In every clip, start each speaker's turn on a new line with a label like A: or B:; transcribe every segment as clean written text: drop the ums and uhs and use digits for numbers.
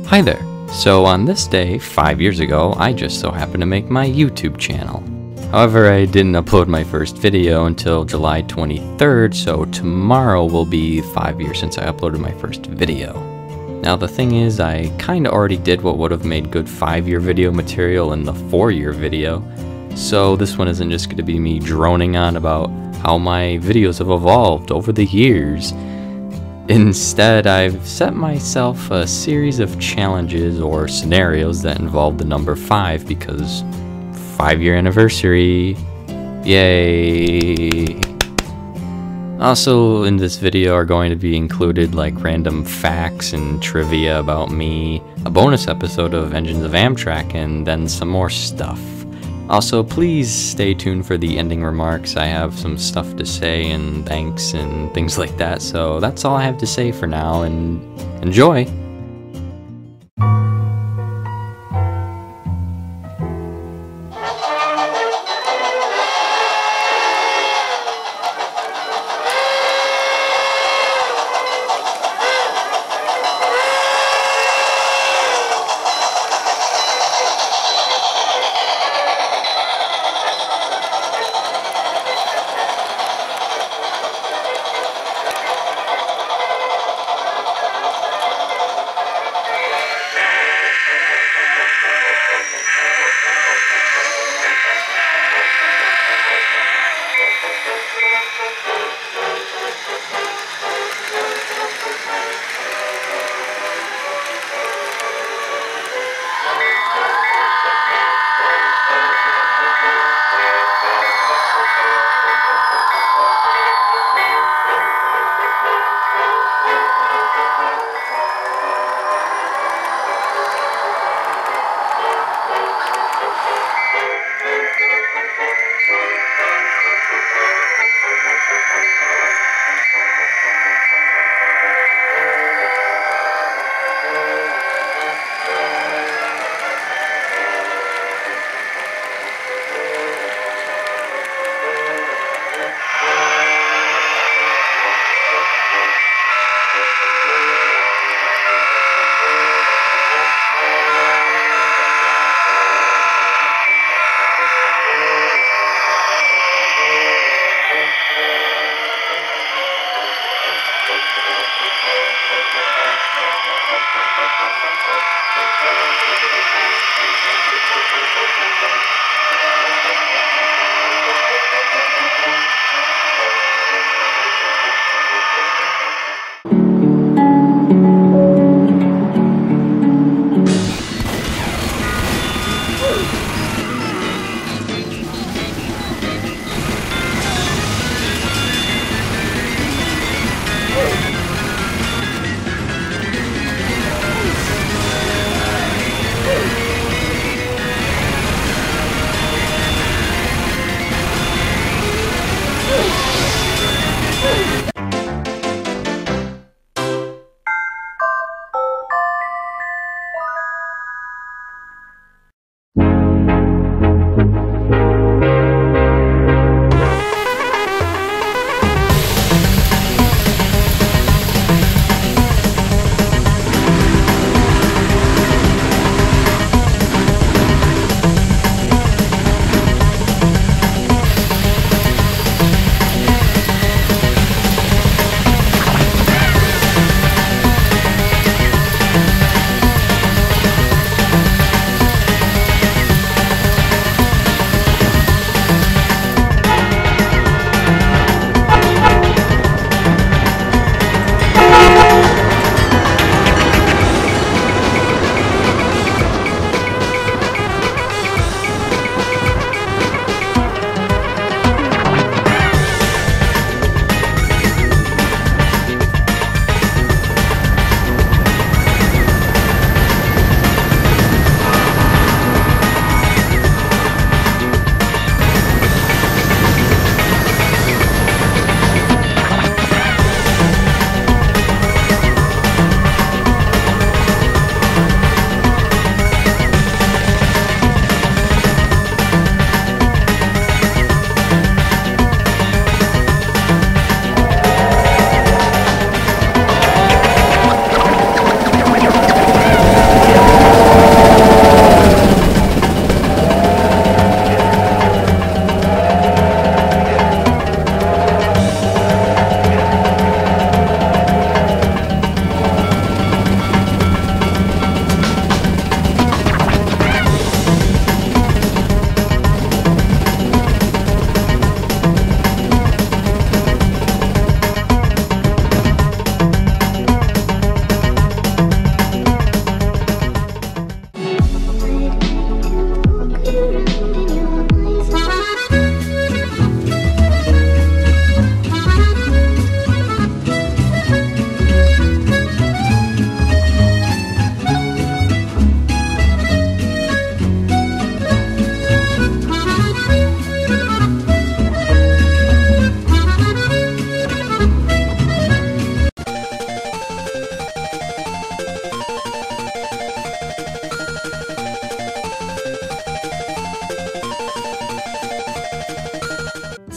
A: Hi there. So on this day, 5 years ago, I just so happened to make my YouTube channel. However, I didn't upload my first video until July 23rd, so tomorrow will be 5 years since I uploaded my first video. Now the thing is, I kinda already did what would have made good 5-year video material in the 4-year video, so this one isn't just gonna be me droning on about how my videos have evolved over the years. Instead, I've set myself a series of challenges or scenarios that involve the number 5 because 5-year anniversary, yay! Also in this video are going to be included like random facts and trivia about me, a bonus episode of Engines of Amtrak, and then some more stuff. Also, please stay tuned for the ending remarks. I have some stuff to say and thanks and things like that, so that's all I have to say for now, and enjoy!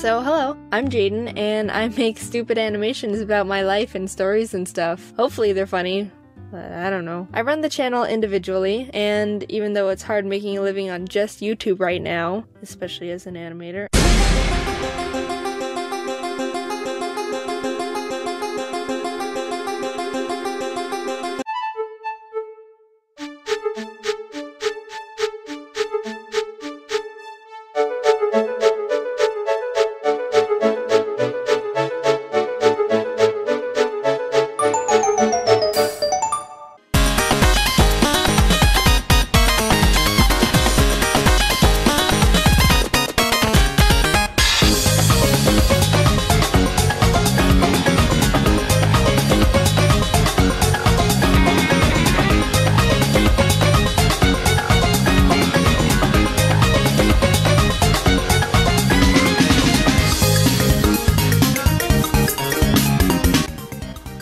B: So hello, I'm Jaden, and I make stupid animations about my life and stories and stuff. Hopefully they're funny, but I don't know. I run the channel individually, and even though it's hard making a living on just YouTube right now, especially as an animator,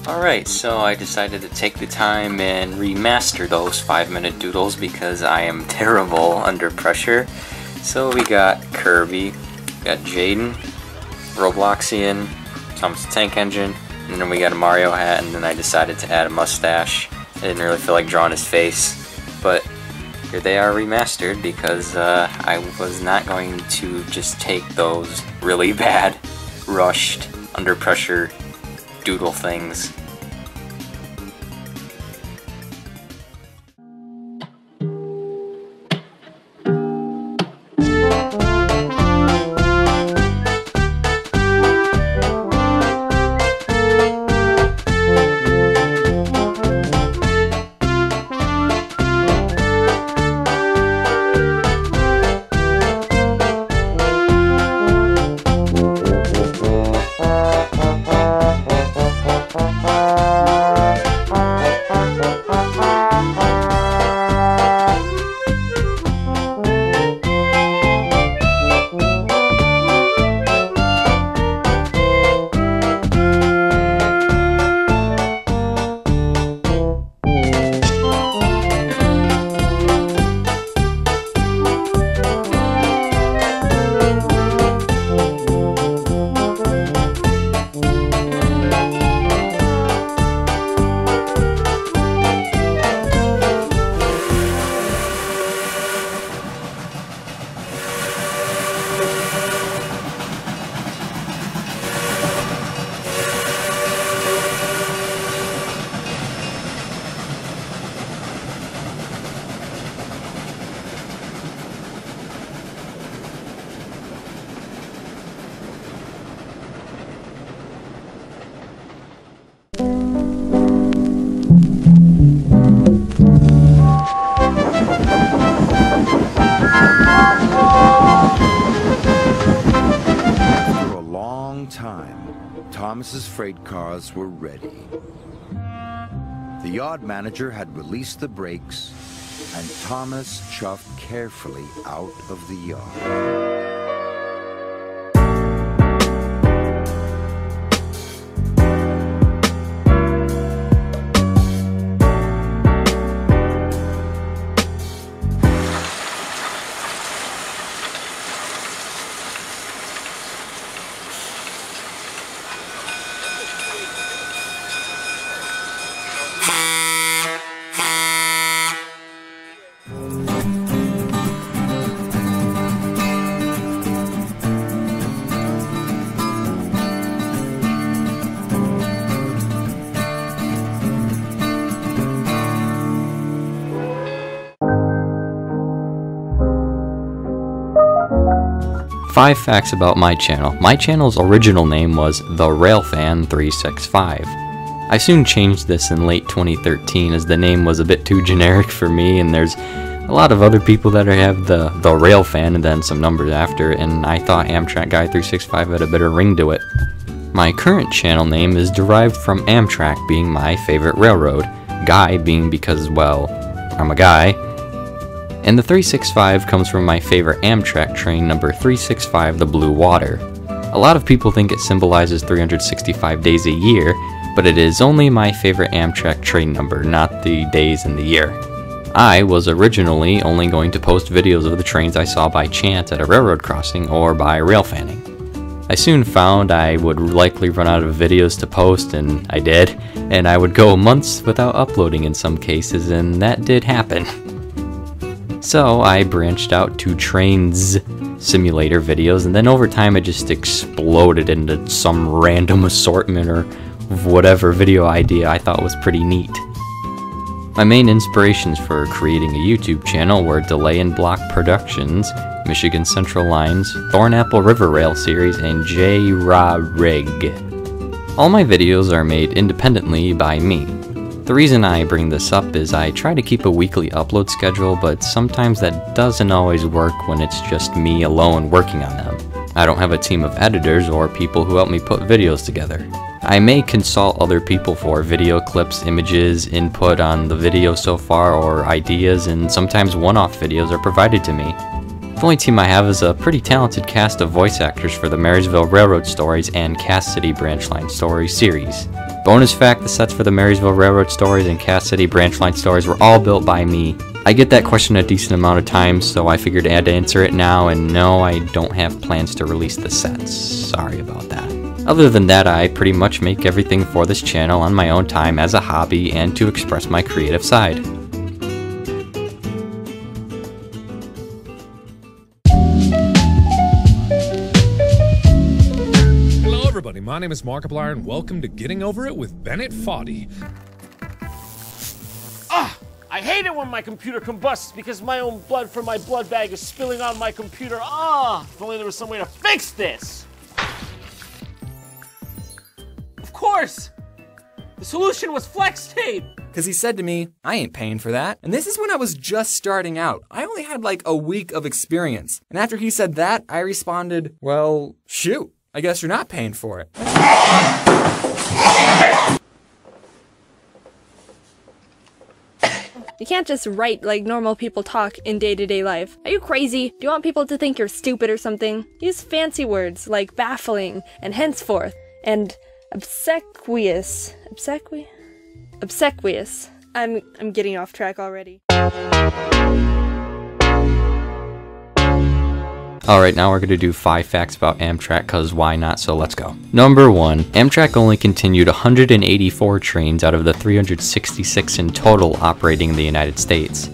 A: Alright, so I decided to take the time and remaster those 5-minute doodles because I am terrible under pressure. So we got Kirby, we got Jaden, Robloxian, Thomas the Tank Engine, and then we got a Mario hat, and then I decided to add a mustache. I didn't really feel like drawing his face, but here they are remastered because I was not going to just take those really bad, rushed, under pressure doodle things.
C: Thomas's freight cars were ready. The yard manager had released the brakes, and Thomas shoved carefully out of the yard.
A: Five facts about my channel. My channel's original name was The Railfan365. I soon changed this in late 2013 as the name was a bit too generic for me, and there's a lot of other people that have the Railfan and then some numbers after, and I thought Amtrak Guy 365 had a better ring to it. My current channel name is derived from Amtrak being my favorite railroad, Guy being because, well, I'm a guy, and the 365 comes from my favorite Amtrak train, number 365, the Blue Water. A lot of people think it symbolizes 365 days a year, but it is only my favorite Amtrak train number, not the days in the year. I was originally only going to post videos of the trains I saw by chance at a railroad crossing or by rail fanning. I soon found I would likely run out of videos to post, and I did, and I would go months without uploading in some cases, and that did happen. So I branched out to trains simulator videos, and then over time it just exploded into some random assortment or whatever video idea I thought was pretty neat. My main inspirations for creating a YouTube channel were Delay and Block Productions, Michigan Central Lines, Thornapple River Rail series, and J-Ra Rig. All my videos are made independently by me. The reason I bring this up is I try to keep a weekly upload schedule, but sometimes that doesn't always work when it's just me alone working on them. I don't have a team of editors or people who help me put videos together. I may consult other people for video clips, images, input on the video so far, or ideas, and sometimes one-off videos are provided to me. The only team I have is a pretty talented cast of voice actors for the Marysville Railroad Stories and Cass City Branch Line Stories series. Bonus fact, the sets for the Marysville Railroad Stories and Cass City Branch Line Stories were all built by me. I get that question a decent amount of times, so I figured I'd answer it now, and no, I don't have plans to release the sets. Sorry about that. Other than that, I pretty much make everything for this channel on my own time as a hobby and to express my creative side.
D: My name is Markiplier, and welcome to Getting Over It with Bennett Foddy.
E: I hate it when my computer combusts because my own blood from my blood bag is spilling on my computer. If only there was some way to fix this. Of course! The solution was flex tape!
F: Because he said to me, I ain't paying for that. And this is when I was just starting out. I only had like a week of experience. And after he said that, I responded, well, shoot. I guess you're not paying for it.
B: You can't just write like normal people talk in day-to-day life. Are you crazy? Do you want people to think you're stupid or something? Use fancy words like baffling and henceforth and obsequious. Obsequious. I'm getting off track already.
A: Alright, now we're going to do 5 facts about Amtrak, cause why not, so let's go. Number 1, Amtrak only continued 184 trains out of the 366 in total operating in the United States.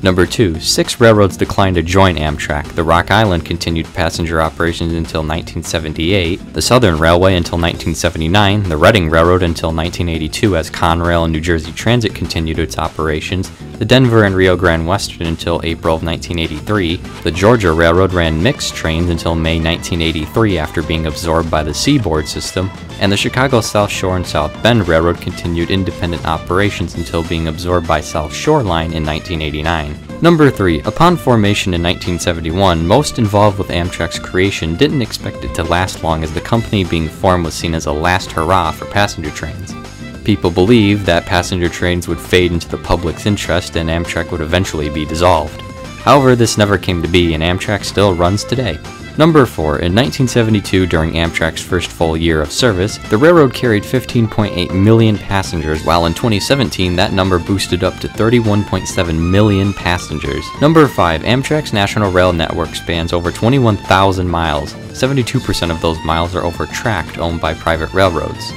A: Number 2, 6 railroads declined to join Amtrak. The Rock Island continued passenger operations until 1978, the Southern Railway until 1979, the Reading Railroad until 1982 as Conrail and New Jersey Transit continued its operations, the Denver and Rio Grande Western until April of 1983, the Georgia Railroad ran mixed trains until May 1983 after being absorbed by the Seaboard system, and the Chicago South Shore and South Bend Railroad continued independent operations until being absorbed by South Shore Line in 1989. Number 3. Upon formation in 1971, most involved with Amtrak's creation didn't expect it to last long, as the company being formed was seen as a last hurrah for passenger trains. People believed that passenger trains would fade into the public's interest and Amtrak would eventually be dissolved. However, this never came to be, and Amtrak still runs today. Number 4. In 1972, during Amtrak's first full year of service, the railroad carried 15.8 million passengers, while in 2017 that number boosted up to 31.7 million passengers. Number 5. Amtrak's national rail network spans over 21,000 miles. 72% of those miles are over tract owned by private railroads.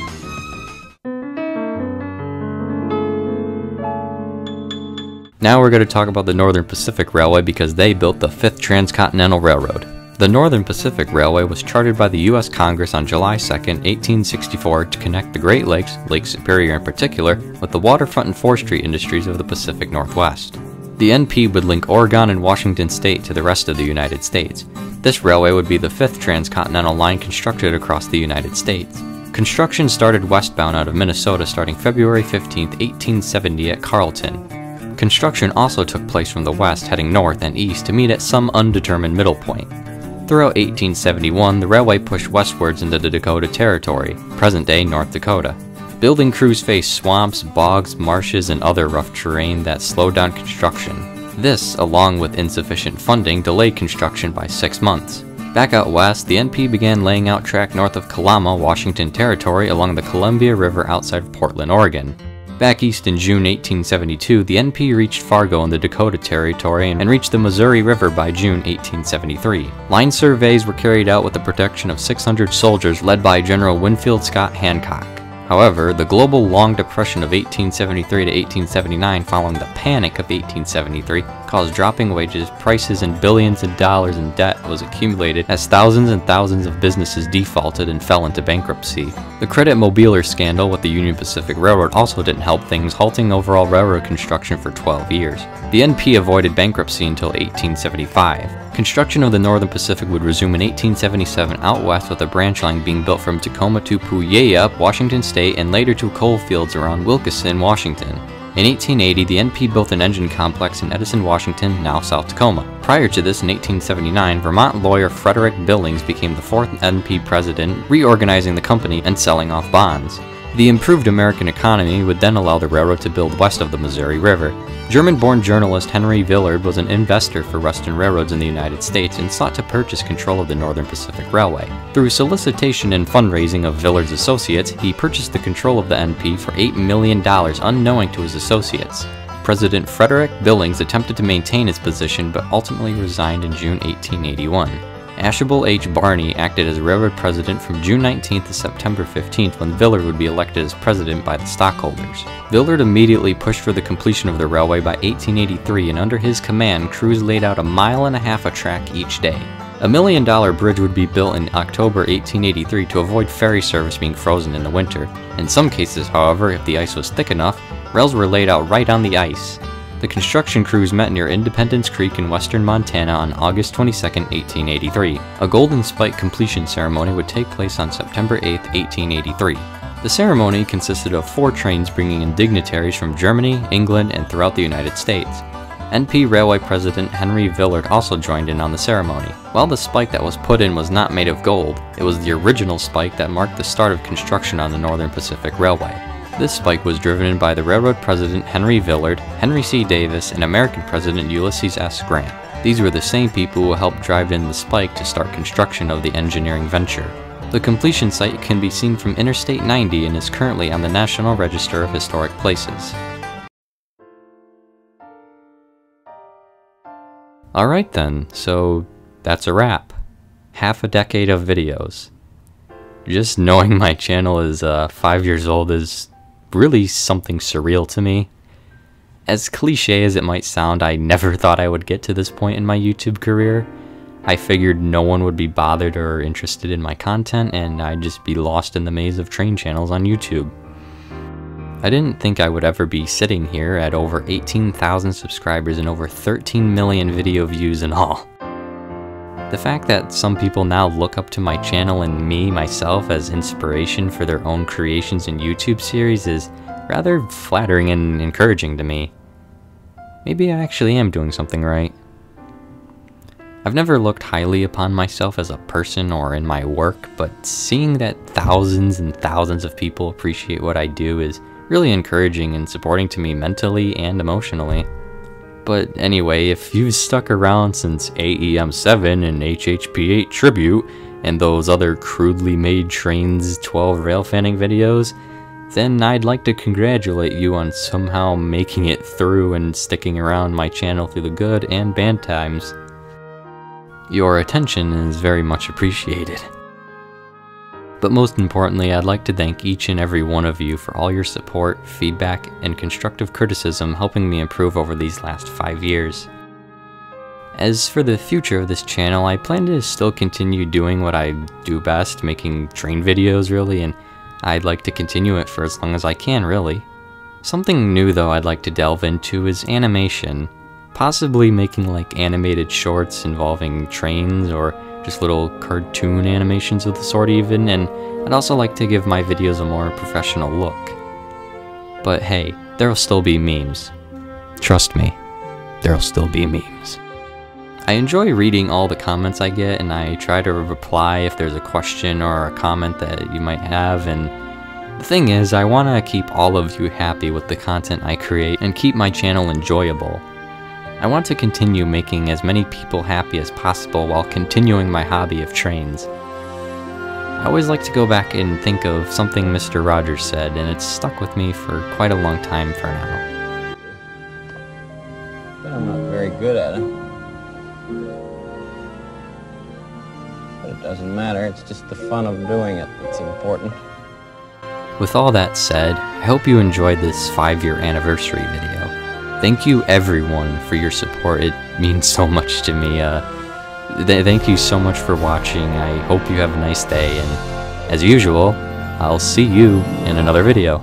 A: Now we're going to talk about the Northern Pacific Railway because they built the 5th Transcontinental Railroad. The Northern Pacific Railway was chartered by the U.S. Congress on July 2, 1864 to connect the Great Lakes, Lake Superior in particular, with the waterfront and forestry industries of the Pacific Northwest. The NP would link Oregon and Washington State to the rest of the United States. This railway would be the 5th transcontinental line constructed across the United States. Construction started westbound out of Minnesota starting February 15, 1870 at Carleton. Construction also took place from the west, heading north and east to meet at some undetermined middle point. Throughout 1871, the railway pushed westwards into the Dakota Territory, present-day North Dakota. Building crews faced swamps, bogs, marshes, and other rough terrain that slowed down construction. This, along with insufficient funding, delayed construction by 6 months. Back out west, the NP began laying out track north of Kalama, Washington Territory, along the Columbia River outside of Portland, Oregon. Back east in June 1872, the NP reached Fargo in the Dakota Territory and reached the Missouri River by June 1873. Line surveys were carried out with the protection of 600 soldiers led by General Winfield Scott Hancock. However, the global Long Depression of 1873 to 1879 following the Panic of 1873 caused dropping wages, prices, and billions of dollars in debt was accumulated as thousands and thousands of businesses defaulted and fell into bankruptcy. The Credit Mobiler scandal with the Union Pacific Railroad also didn't help things, halting overall railroad construction for 12 years. The NP avoided bankruptcy until 1875. Construction of the Northern Pacific would resume in 1877 out west, with a branch line being built from Tacoma to Puyallup, Washington State, and later to coal fields around Wilkeson, Washington. In 1880, the NP built an engine complex in Edison, Washington, now South Tacoma. Prior to this, in 1879, Vermont lawyer Frederick Billings became the fourth NP president, reorganizing the company and selling off bonds. The improved American economy would then allow the railroad to build west of the Missouri River. German-born journalist Henry Villard was an investor for Western railroads in the United States and sought to purchase control of the Northern Pacific Railway. Through solicitation and fundraising of Villard's associates, he purchased the control of the NP for $8 million unknowing to his associates. President Frederick Billings attempted to maintain his position but ultimately resigned in June 1881. Ashable H. Barney acted as railroad president from June 19th to September 15th, when Villard would be elected as president by the stockholders. Villard immediately pushed for the completion of the railway by 1883, and under his command, crews laid out 1.5 miles of track each day. A $1 million bridge would be built in October 1883 to avoid ferry service being frozen in the winter. In some cases, however, if the ice was thick enough, rails were laid out right on the ice. The construction crews met near Independence Creek in western Montana on August 22, 1883. A golden spike completion ceremony would take place on September 8, 1883. The ceremony consisted of 4 trains bringing in dignitaries from Germany, England, and throughout the United States. NP Railway President Henry Villard also joined in on the ceremony. While the spike that was put in was not made of gold, it was the original spike that marked the start of construction on the Northern Pacific Railway. This spike was driven in by the railroad president Henry Villard, Henry C. Davis, and American President Ulysses S. Grant. These were the same people who helped drive in the spike to start construction of the engineering venture. The completion site can be seen from Interstate 90 and is currently on the National Register of Historic Places. Alright then, so that's a wrap. Half a decade of videos. Just knowing my channel is 5 years old is really something surreal to me. As cliche as it might sound, I never thought I would get to this point in my YouTube career. I figured no one would be bothered or interested in my content, and I'd just be lost in the maze of train channels on YouTube. I didn't think I would ever be sitting here at over 18,000 subscribers and over 13 million video views in all. The fact that some people now look up to my channel and me, myself, as inspiration for their own creations and YouTube series is rather flattering and encouraging to me. Maybe I actually am doing something right. I've never looked highly upon myself as a person or in my work, but seeing that thousands and thousands of people appreciate what I do is really encouraging and supporting to me mentally and emotionally. But anyway, if you've stuck around since AEM7 and HHP8 Tribute and those other crudely made Trains 12 rail fanning videos, then I'd like to congratulate you on somehow making it through and sticking around my channel through the good and bad times. Your attention is very much appreciated. But most importantly, I'd like to thank each and every one of you for all your support, feedback, and constructive criticism helping me improve over these last 5 years. As for the future of this channel, I plan to still continue doing what I do best, making train videos really, and I'd like to continue it for as long as I can really. Something new though I'd like to delve into is animation, possibly making like animated shorts involving trains or just little cartoon animations of the sort even, and I'd also like to give my videos a more professional look. But hey, there'll still be memes. Trust me, there'll still be memes. I enjoy reading all the comments I get, and I try to reply if there's a question or a comment that you might have, and the thing is, I want to keep all of you happy with the content I create and keep my channel enjoyable. I want to continue making as many people happy as possible while continuing my hobby of trains. I always like to go back and think of something Mr. Rogers said, and it's stuck with me for quite a long time for now.
G: But I'm not very good at it. But it doesn't matter, it's just the fun of doing it that's important.
A: With all that said, I hope you enjoyed this 5-year anniversary video. Thank you everyone for your support, it means so much to me. Thank you so much for watching, I hope you have a nice day, and as usual, I'll see you in another video.